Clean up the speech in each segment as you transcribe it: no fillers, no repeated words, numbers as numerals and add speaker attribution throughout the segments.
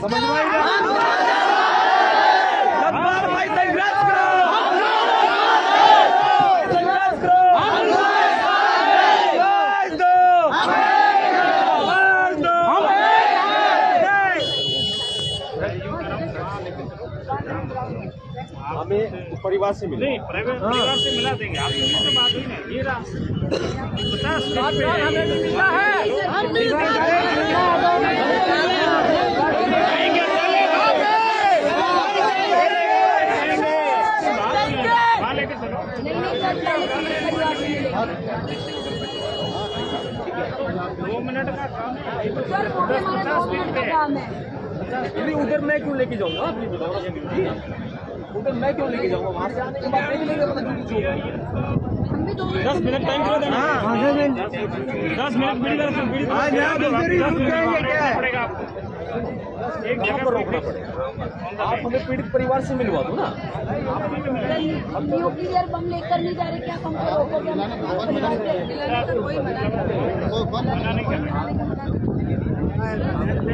Speaker 1: समझ में आई ना? जब्बार भाई संघर्ष करो, संघर्ष करो, आवाज दो, आवाज दो। हमें परिवार से मिले,
Speaker 2: परिवार से मिला देंगे। आपसे तो बात हुई ना, ये रहा 50
Speaker 1: हमें भी मिला है। नहीं उधर मैं क्यों लेके जाऊंगा? आप ये बताओ जी, उधर मैं क्यों लेके जाऊंगा? वहाँ से आने के बाद देख लेंगे अपना जो कुछ होगा।
Speaker 2: 10 मिनट टाइम करो देना। 10 मिनट पड़ेगा आपको। एक जगह पर रोकना पड़ेगा। आप हमें पीड़ित परिवार से मिलवा दो ना।
Speaker 3: न्यूक्लियर बम लेकर नहीं जा रहे, क्या हमको रोकोगे?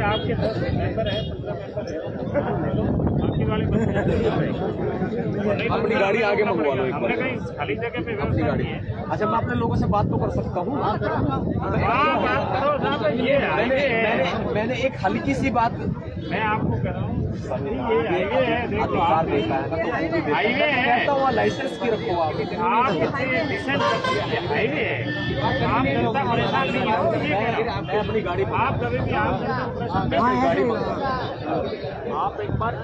Speaker 2: आपके 10 मेंबर है, 15 मेंबर है, आपके वाले
Speaker 1: अपनी गाड़ी आगे मंगवा लो एक बार।
Speaker 2: खाली जगह पे
Speaker 1: अपनी गाड़ी। अच्छा मैं अपने लोगों से बात तो कर सकता हूँ।
Speaker 2: बात करो साहब। ये
Speaker 1: मैंने एक हल्की सी बात
Speaker 2: मैं आपको कह रहा हूँ, ये हाईवे है, देखो आप हाईवे है,
Speaker 1: कहता हूँ लाइसेंस की रखो आप
Speaker 2: हाईवे है। आप जनता परेशान नहीं हो,
Speaker 1: मैं अपनी गाड़ी
Speaker 2: आप कभी भी आप
Speaker 1: आप एक बार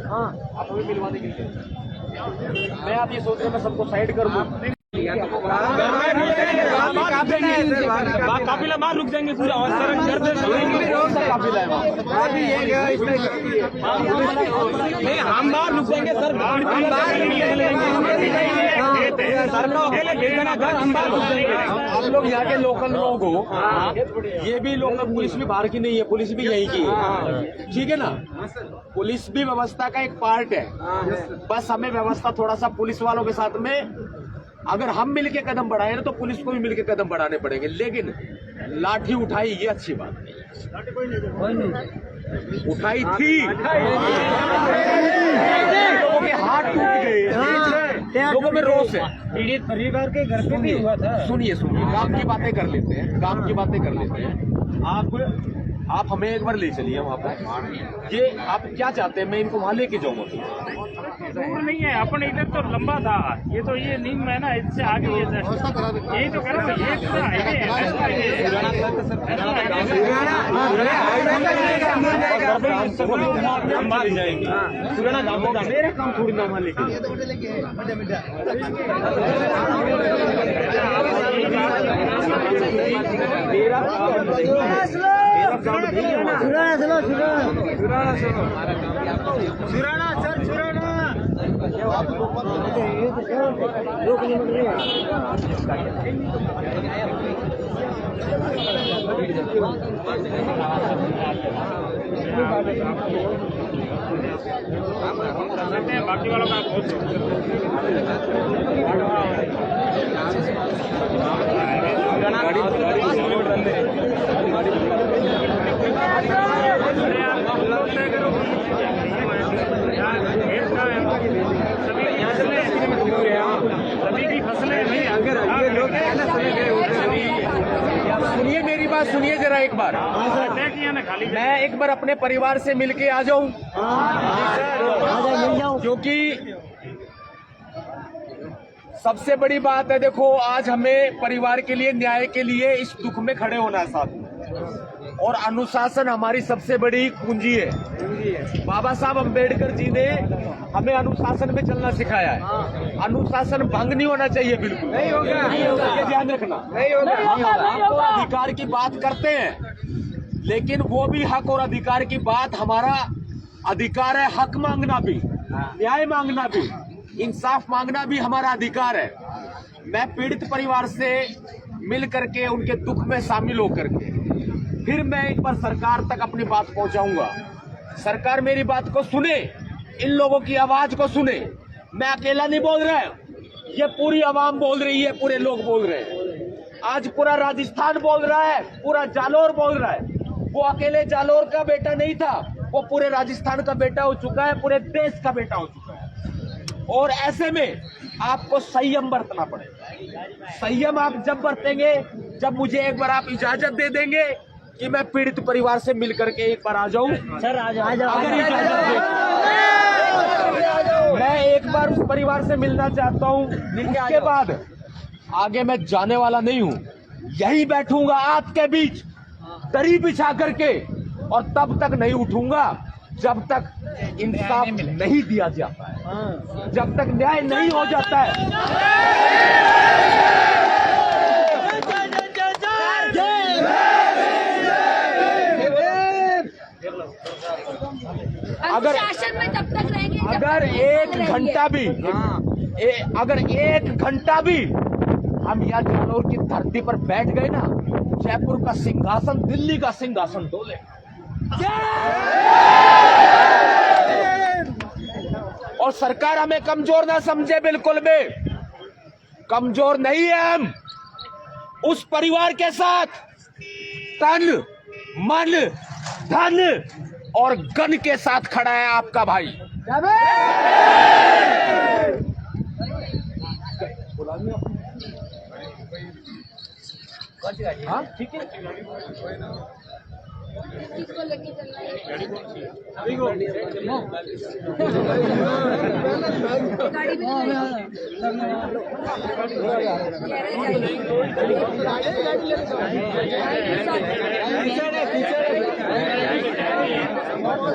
Speaker 1: हाँ आप हमें मिलवाने के लिए मैं आप ये सोच रहे मैं सबको साइड कर दूँ।
Speaker 2: काफिला मार रुक जाएंगे पूरा और सड़क कर दे
Speaker 1: काफिला है
Speaker 2: नहीं हम बाहर रुक जाएंगे सर।
Speaker 1: आप लोग यहाँ के लोकल लोग हो, ये भी लोकल पुलिस भी बाहर की नहीं है, पुलिस भी यहीं की है, ठीक है ना? पुलिस भी व्यवस्था का एक पार्ट है। बस हमें व्यवस्था थोड़ा सा पुलिस वालों के साथ में अगर हम मिलके कदम बढ़ाए ना तो पुलिस को भी मिलके कदम बढ़ाने पड़ेंगे। लेकिन लाठी उठाई ये अच्छी बात नहीं, उठाई थी, लोगों के हाथ टूट गए, लोगों में रोष है।
Speaker 2: पीड़ित परिवार के घर पे भी हुआ था।
Speaker 1: सुनिए काम की बातें कर लेते हैं, काम की बातें कर लेते हैं। आप हमें एक बार ले चलिए वहाँ पर। ये आप क्या चाहते हैं? मैं इनको वहाँ लेके जाऊँगा।
Speaker 2: दूर नहीं है, अपन इधर तो लंबा था, ये तो ये नीम है ना, इससे आगे ये यही तो करो, ये तो हाईवे है।
Speaker 1: मेरा काम थोड़ी ना वहाँ लेके मेरा काम नहीं है।
Speaker 2: सुराना सर, सुराना
Speaker 3: 2 किलोमीटर
Speaker 2: बाकी वालों का सभी की फसलें नहीं, अगर लोग
Speaker 1: सुनिए मेरी बात, सुनिए जरा एक बार। मैं एक बार अपने परिवार से मिलके आ जाऊं, क्योंकि सबसे बड़ी बात है, देखो आज हमें परिवार के लिए, न्याय के लिए इस दुख में खड़े होना है साथ में। और अनुशासन हमारी सबसे बड़ी पूंजी है। बाबा साहब अम्बेडकर जी ने हमें अनुशासन में चलना सिखाया है। अनुशासन भंग नहीं होना चाहिए, बिल्कुल नहीं होगा, ये ध्यान रखना। नहीं होगा। हम अधिकार की बात करते हैं, लेकिन वो भी हक और अधिकार की बात, हमारा अधिकार है हक मांगना भी, न्याय मांगना भी, इंसाफ मांगना भी हमारा अधिकार है। मैं पीड़ित परिवार से मिल करके उनके दुख में शामिल होकर के फिर मैं एक बार सरकार तक अपनी बात पहुंचाऊंगा। सरकार मेरी बात को सुने, इन लोगों की आवाज को सुने। मैं अकेला नहीं बोल रहा, ये पूरी आवाम बोल रही है, पूरे लोग बोल रहे हैं। आज पूरा राजस्थान बोल रहा है, पूरा जालोर बोल रहा है। वो अकेले जालोर का बेटा नहीं था, वो पूरे राजस्थान का बेटा हो चुका है, पूरे देश का बेटा हो चुका है। और ऐसे में आपको संयम बरतना पड़ेगा। संयम आप जब बरतेंगे जब मुझे एक बार आप इजाजत दे देंगे कि मैं पीड़ित परिवार से मिलकर के एक बार आ जाऊं।
Speaker 3: सर आ जाओ
Speaker 1: मैं एक बार उस परिवार से मिलना चाहता हूं। उसके बाद आगे मैं जाने वाला नहीं हूं, यही बैठूंगा आपके बीच दरी बिछा करके, और तब तक नहीं उठूंगा जब तक इंसाफ नहीं दिया जाता है, जब तक न्याय नहीं हो जाता है। अगर
Speaker 3: शासन में तब तक रहेंगे
Speaker 1: अगर एक घंटा भी अगर एक घंटा भी हम यहाँ जालोर की धरती पर बैठ गए ना, जयपुर का सिंहासन दिल्ली का सिंहासन डोले। और सरकार हमें कमजोर ना समझे, बिल्कुल भी कमजोर नहीं है हम। उस परिवार के साथ तन मन धन और गन के साथ खड़ा है आपका भाई। हाँ ठीक है,
Speaker 3: किसको लेके चलना है?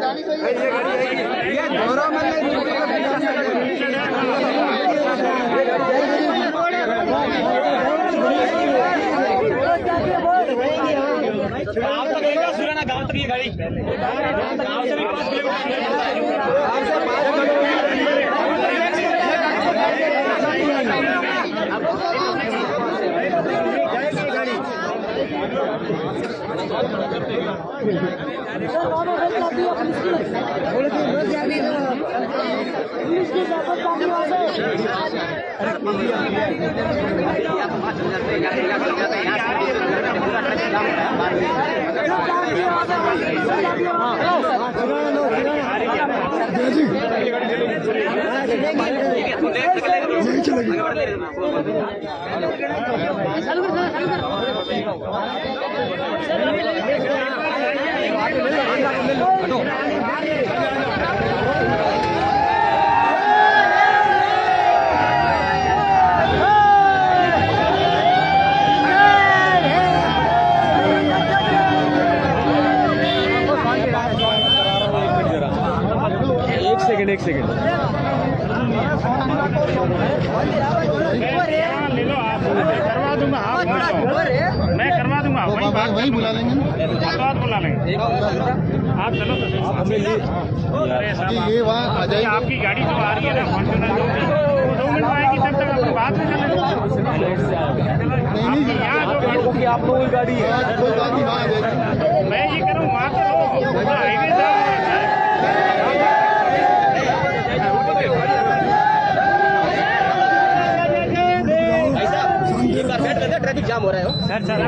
Speaker 3: गाड़ी भी
Speaker 2: गाँव तक लेगा सुराना, गाँव तक ये गाड़ी गाँव से भी 5
Speaker 1: एक सेकंड
Speaker 2: ले लो आप, करवा दूंगा आप, मैं करवा दूंगा, वही बुला लेंगे, बात बुला लेंगे। आप चलो तो
Speaker 4: ये वहाँ आ जाएगी।
Speaker 2: आपकी गाड़ी जो आ रही है ना फॉर्च्यूनर, 2 मिनट आएगी, तब तक अपनी बात में चले।
Speaker 1: कि आप लोगों की गाड़ी है,
Speaker 4: कोई बात नहीं, वहाँ आ जाएगी।
Speaker 2: मैं ये करूँ वहाँ तो हाईवे था,
Speaker 5: ट्रैफिक जाम हो रहा है
Speaker 2: सर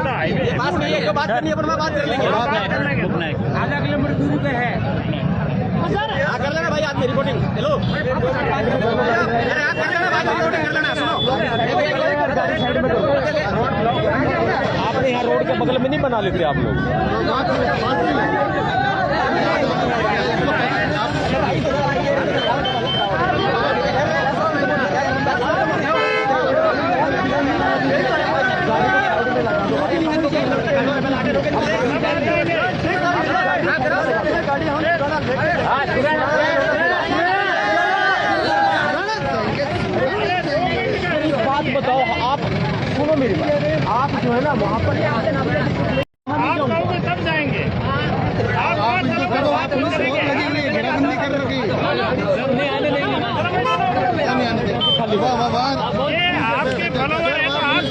Speaker 2: हाईवे
Speaker 5: बात नहीं है, जो बात करनी है पर मैं बात कर लेंगे।
Speaker 2: आधा किलोमीटर दूरी पे है
Speaker 5: हाँ कर लेना भाई, आपकी रिपोर्टिंग। हेलो आप कर लेना भाई, रिपोर्टिंग कर लेना। सुनो
Speaker 1: आपने यहाँ रोड के बगल में नहीं बना लेते आप लोग? बात बताओ, आप सुनो मेरी बात, आप जो है ना वहाँ पर
Speaker 2: आप कहोगे तब जाएंगे। आप आपके फॉलोवर हैं तो आप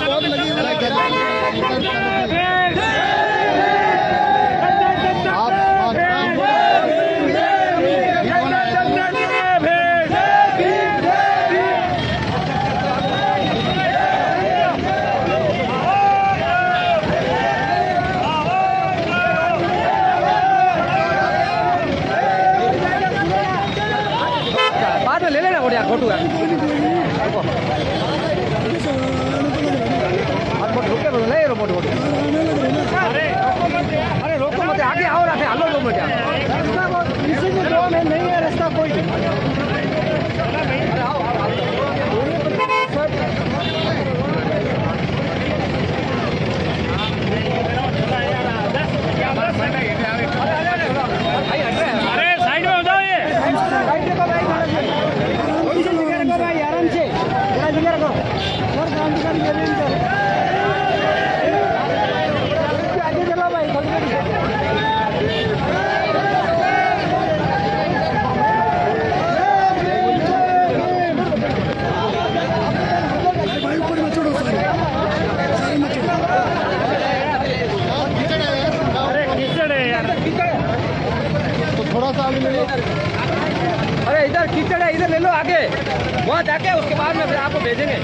Speaker 5: इधर ले लो आगे, वहाँ जाके उसके बाद में फिर आपको भेजेंगे।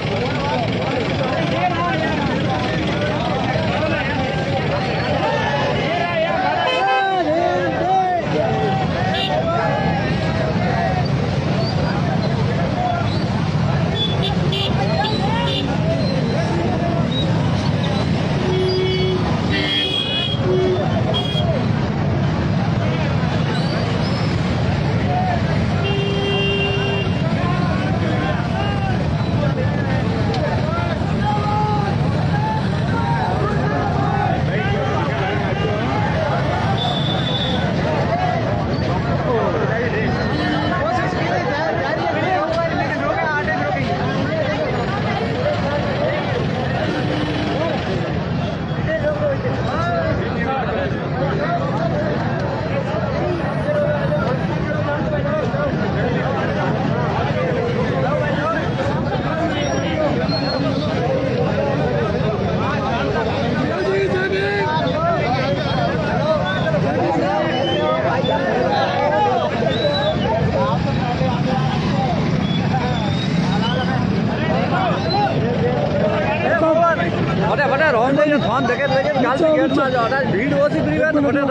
Speaker 5: भीड़ ओसी फ्री है तो बड़े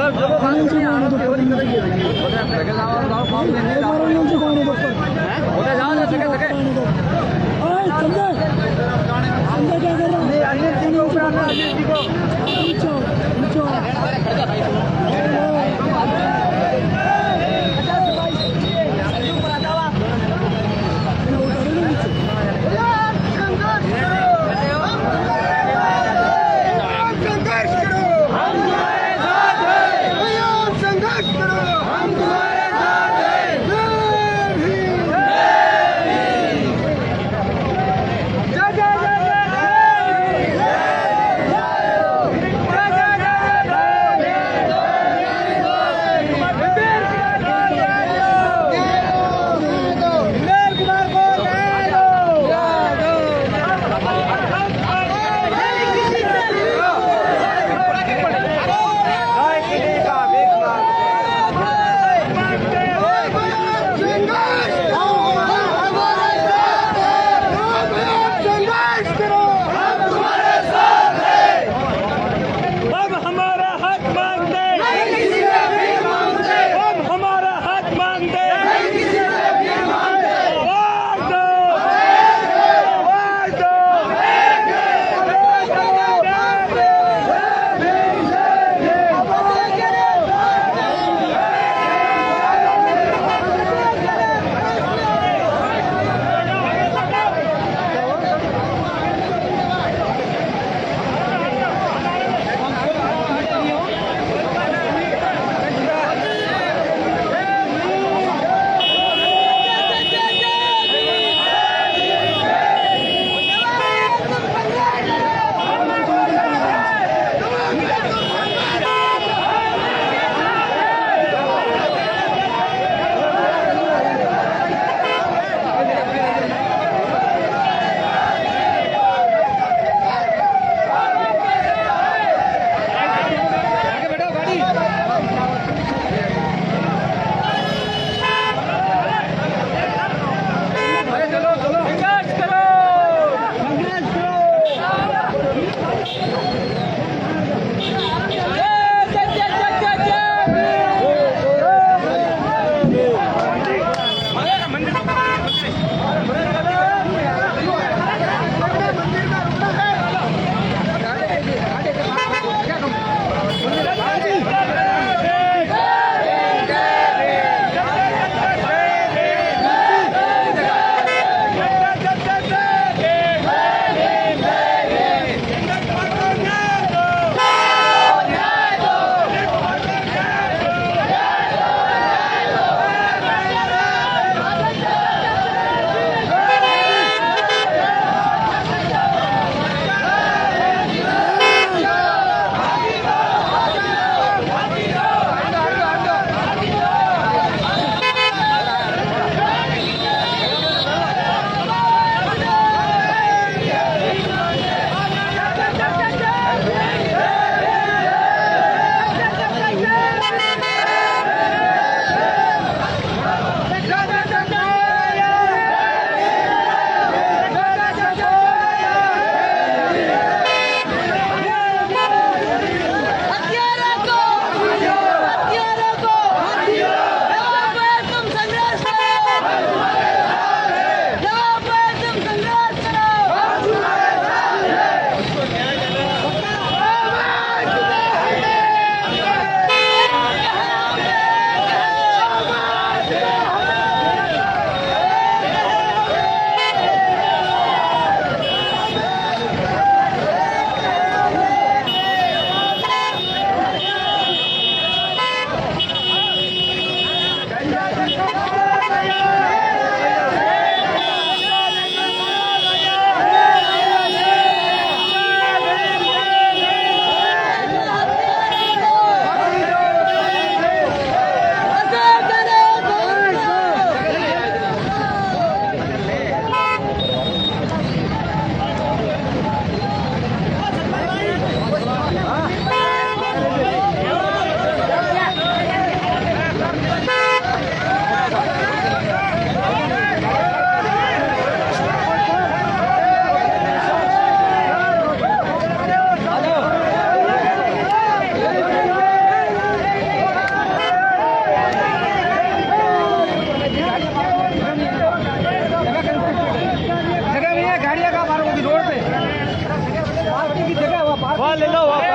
Speaker 5: चलो